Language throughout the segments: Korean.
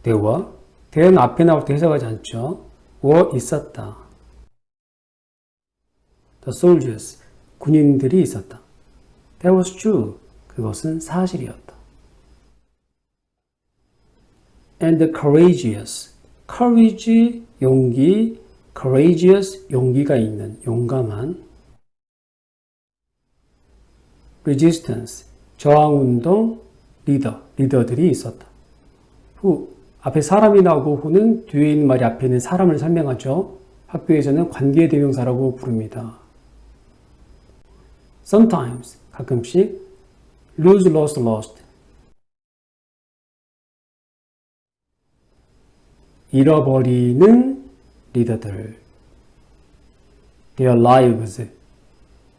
there were. there는 앞에 나올 때 해석하지 않죠. were 있었다. The soldiers, 군인들이 있었다. That was true. 그것은 사실이었다. And the courageous, courage, 용기, courageous, 용기가 있는, 용감한. resistance, 저항운동, 리더들이 있었다. who, 앞에 사람이 나오고 who는 뒤에 있는 말이 앞에 있는 사람을 설명하죠. 학교에서는 관계대명사라고 부릅니다. sometimes, 가끔씩 lose, lost. 잃어버리는 리더들. their lives.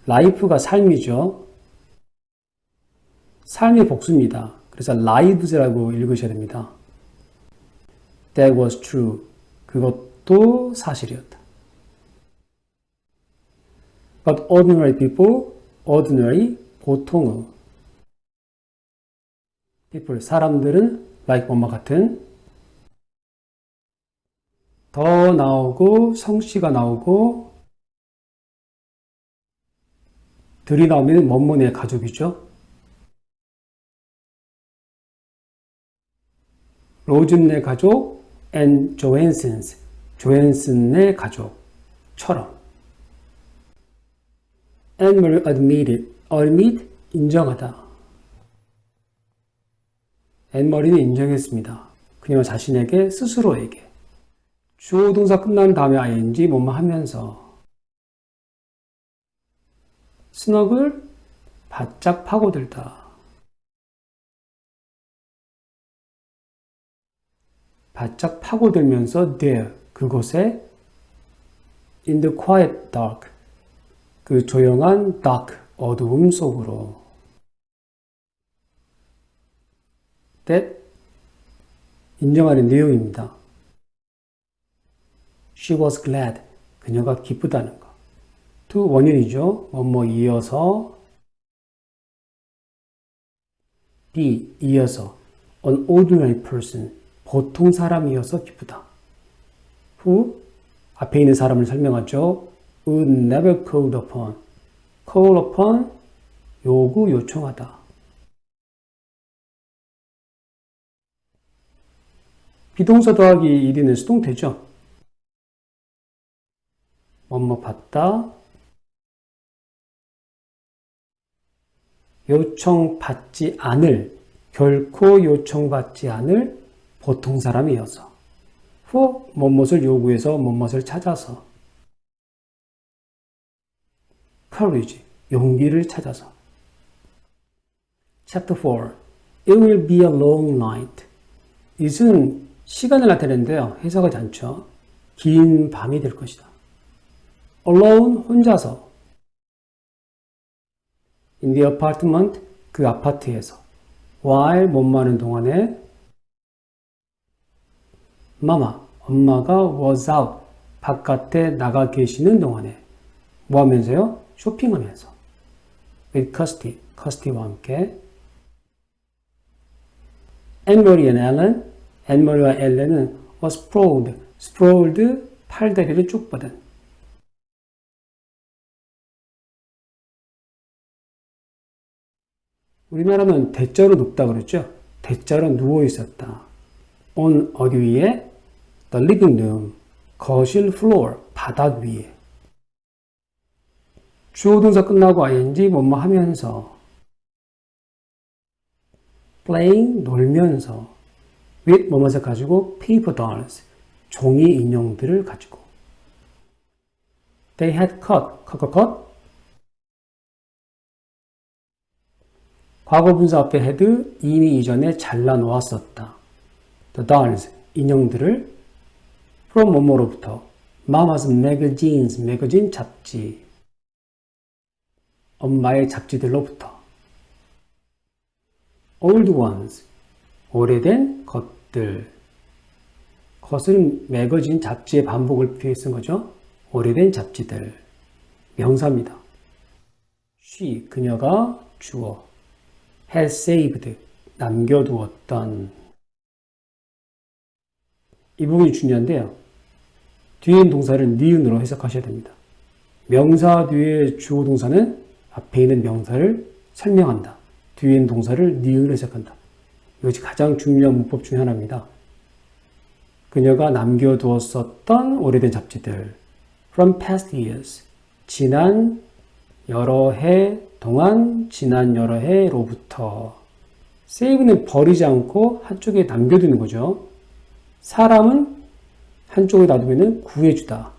life가 삶이죠. 삶의 복수입니다. 그래서 lives라고 읽으셔야 됩니다. That was true. 그것도 사실이었다. But ordinary people, ordinary, 보통의 people, 사람들은 like 뭐뭐 같은 더 나오고 성씨가 나오고 들이 나오면 뭐뭐네 가족이죠. 로즌네 가족 and 조헨슨스, 조헨슨네 가족처럼. Anne-Marie admit, 인정하다. 앤머리는 인정했습니다. 그녀 자신에게, 스스로에게. 주어 동사 끝난 다음에 ing, 뭐뭐 하면서. 스너글, 바짝 파고들다. 바짝 파고들면서 there, 그곳에 in the quiet dark, 그 조용한 dark, 어두움 속으로 that, 인정하는 내용입니다. She was glad, 그녀가 기쁘다는 거. to 원인이죠. 뭐뭐 이어서 be, 이어서 an ordinary person, 보통 사람이어서 기쁘다. who, 앞에 있는 사람을 설명하죠. would never call upon, 요청하다. 비동사 더하기 1이는 수동태죠. 뭐뭐 받다, 요청받지 않을, 결코 요청받지 않을 보통 사람이어서. who, 뭐뭇을 요구해서 뭐뭇을 찾아서. courage, 용기를 찾아서. Chapter 4. It will be a long night. it은 시간을 나타내는데요. 해석하지 않죠. 긴 밤이 될 것이다. alone, 혼자서. in the apartment, 그 아파트에서. while, 뭐뭐하는 동안에. mama, 엄마가 was out, 바깥에 나가 계시는 동안에. 뭐 하면서요? 쇼핑하면서. with Kirsty와 함께. Anne-Marie and Ellen, 앤머리와 엘렌은 were sprawled, 팔다리를 쭉 뻗은. 우리나라는 대자로 눕다 그랬죠? 대자로 누워 있었다. on, 어디 위에? the living room, 거실 floor, 바닥 위에. 주어 동사 끝나고 ing, 뭐뭐 하면서. playing, 놀면서. with, 뭐뭐를 가지고 paper dolls, 종이 인형들을 가지고. They had cut. 과거 분사 앞에 had, 이미 이전에 잘라 놓았었다. The dolls, 인형들을 from 뭐뭐로부터. Mama's magazines, 매거진 잡지. 엄마의 잡지들로부터. Old ones, 오래된 것들. 것은 매거진 잡지의 반복을 표해 쓴 거죠. 오래된 잡지들. 명사입니다. She, 그녀가 주어. had saved, 남겨두었던. 이 부분이 중요한데요. 뒤에 있는 동사를 니은으로 해석하셔야 됩니다. 명사 뒤에 주어 동사는 앞에 있는 명사를 설명한다. 뒤에 있는 동사를 니은으로 해석한다. 이것이 가장 중요한 문법 중에 하나입니다. 그녀가 남겨두었었던 오래된 잡지들 from past years 지난 여러 해 동안 지난 여러 해로부터 save는 버리지 않고 한쪽에 남겨두는 거죠. 사람은 한쪽에 놔두면 구해주다.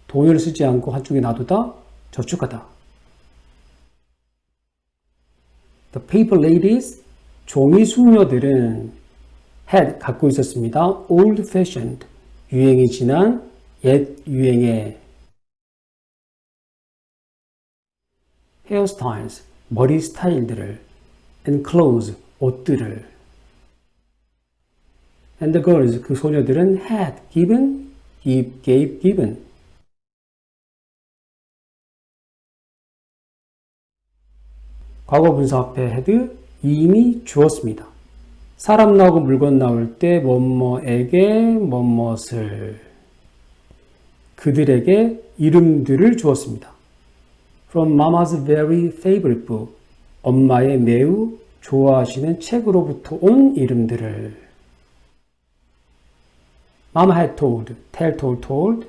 돈을 쓰지 않고 한쪽에 놔두다. 저축하다. The paper ladies 종이 숙녀들은 had 갖고 있었습니다. old fashioned 유행이 지난 옛 유행의 hairstyles 머리 스타일들을 and clothes 옷들을 and the girls 그 소녀들은 had given gave given 과거 분사 앞에 had 이미 주었습니다. 사람 나오고 물건 나올 때 뭐뭐에게 뭐뭇을 그들에게 이름들을 주었습니다. From Mama's very favorite book 엄마의 매우 좋아하시는 책으로부터 온 이름들을 Mama had told, tell, told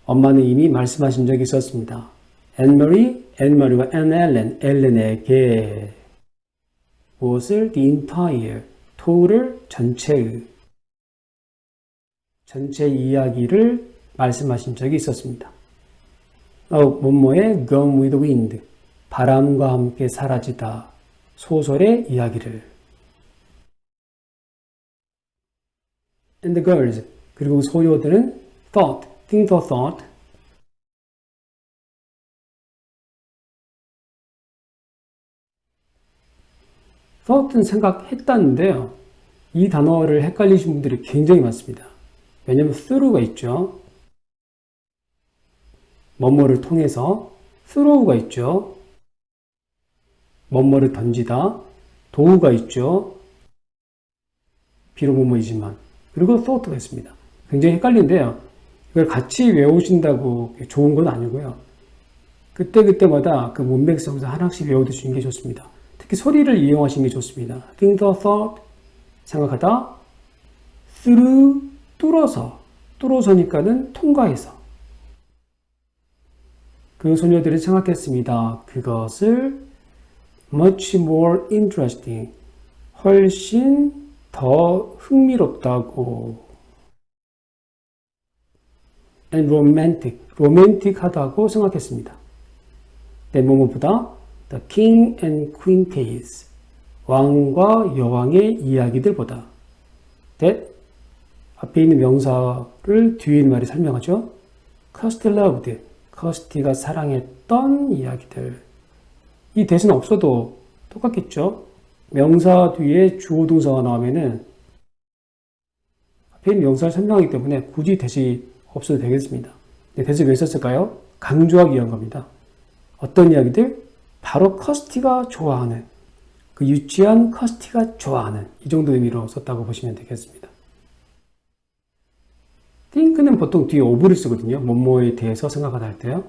엄마는 이미 말씀하신 적이 있었습니다. Anne-Marie와 엘렌에게 무엇을? The entire, total, 전체 이야기를 말씀하신 적이 있었습니다. 뭐뭐의 Gone with the Wind, 바람과 함께 사라지다, 소설의 이야기를 And the girls, 그리고 소녀들은 think or thought thought는 생각했다는데요. 이 단어를 헷갈리신 분들이 굉장히 많습니다. 왜냐하면 through가 있죠. 뭐뭐를 통해서 throw가 있죠. 뭐뭐를 던지다. 도우가 있죠. 비록 뭐뭐이지만. 그리고 thought가 있습니다. 굉장히 헷갈리는데요. 이걸 같이 외우신다고 좋은 건 아니고요. 그때마다 그 문맥성에서 하나씩 외워두시는 게 좋습니다. 특히 소리를 이용하시는 게 좋습니다. think or thought, 생각하다. through, 뚫어서니까는 통과해서. 그 소녀들이 생각했습니다. 그것을 much more interesting, 훨씬 더 흥미롭다고 and 로맨틱하다고 생각했습니다. 내 뭐뭐보다 the king and queen tales, 왕과 여왕의 이야기들보다 that 앞에 있는 명사를 뒤에 있는 말이 설명하죠. Kirsty loved, 커스티가 사랑했던 이야기들. 이 that은 없어도 똑같겠죠. 명사 뒤에 주어 동사가 나오면은 앞에 있는 명사를 설명하기 때문에 굳이 that이 없어도 되겠습니다. that을 왜 썼을까요? 강조하기 위한 겁니다. 어떤 이야기들? 바로 커스티가 좋아하는, 그 유치한 커스티가 좋아하는 이 정도 의미로 썼다고 보시면 되겠습니다. think는 보통 뒤에 of를 쓰거든요. 뭐뭐에 대해서 생각하다 할 때요.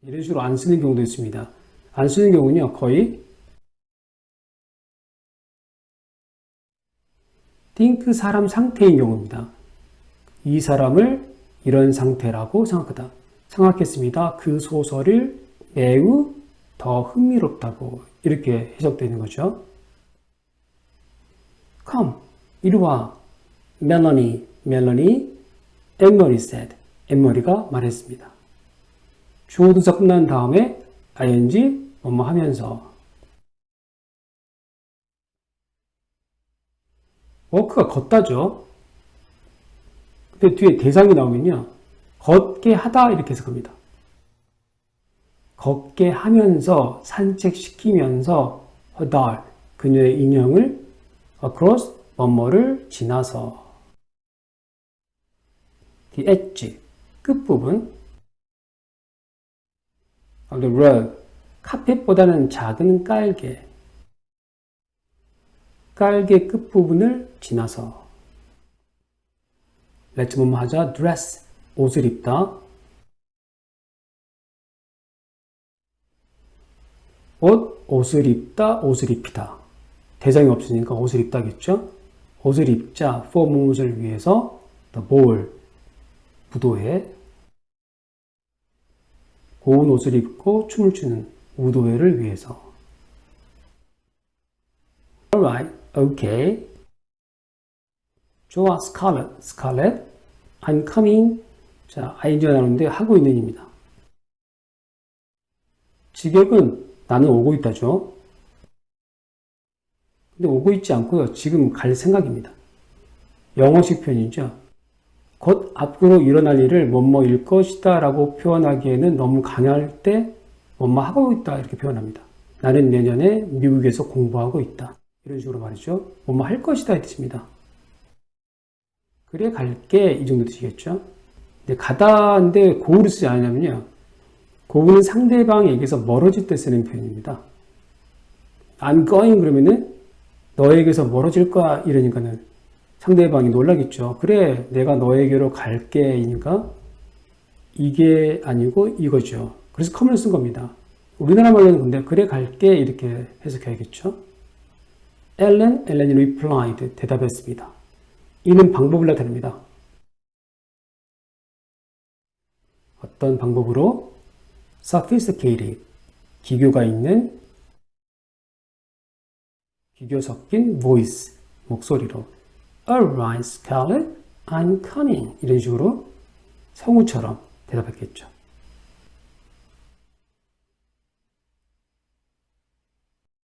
이런 식으로 안 쓰는 경우도 있습니다. 안 쓰는 경우는요, 거의 think 사람 상태인 경우입니다. 이 사람을 이런 상태라고 생각했습니다. 그 소설을 매우 더 흥미롭다고 이렇게 해석되는 거죠. Come, 이리 와. Anne Marie said. 앤머리가 말했습니다. 주어 동사 끝난 다음에 ing 뭐뭐 하면서 워크가 걷다죠. 근데 뒤에 대상이 나오면요. 걷게 하다 이렇게 해석합니다. 걷게 하면서 산책시키면서 her 그녀의 인형을 across 뭐뭐를 지나서 the edge 끝부분 of the rug 카펫보다는 작은 깔개 깔개 끝부분을 지나서. let's 뭐뭐 하자. dress, 옷을 입다. 옷을 입다, 옷을 입히다. 대상이 없으니까 옷을 입다겠죠? 옷을 입자, for 무엇을 위해서, the ball, 무도회. 고운 옷을 입고 춤을 추는 무도회를 위해서. Alright, okay. 좋아, Scarlett, Scarlett. I'm coming. 자, ing가 나오는데 하고 있는입니다. 직역은 나는 오고 있다죠. 근데 오고 있지 않고요. 지금 갈 생각입니다. 영어식 표현이죠. 곧 앞으로 일어날 일을 뭐뭐일 것이다 라고 표현하기에는 너무 강할 때 뭐뭐 하고 있다 이렇게 표현합니다. 나는 내년에 미국에서 공부하고 있다. 이런 식으로 말이죠. 뭐뭐 할 것이다 이 뜻입니다. 그래 갈게 이 정도 뜻이겠죠. 근데 가다인데 고우를 쓰지 않냐면요. 고우는 상대방에게서 멀어질 때 쓰는 표현입니다. I'm going 그러면은 너에게서 멀어질 거야 이러니까는 상대방이 놀라겠죠. 그래 내가 너에게로 갈게 이니까 이게 아니고 이거죠. 그래서 come을 쓴 겁니다. 우리나라 말로는 근데 그래 갈게 이렇게 해석해야겠죠. Ellen이 replied 대답했습니다. 이는 방법을 나타냅니다. 어떤 방법으로? sophisticated, 기교가 있는, 기교 섞인 voice, 목소리로 Alright, Scarlett, I'm coming 이런 식으로 성우처럼 대답했겠죠.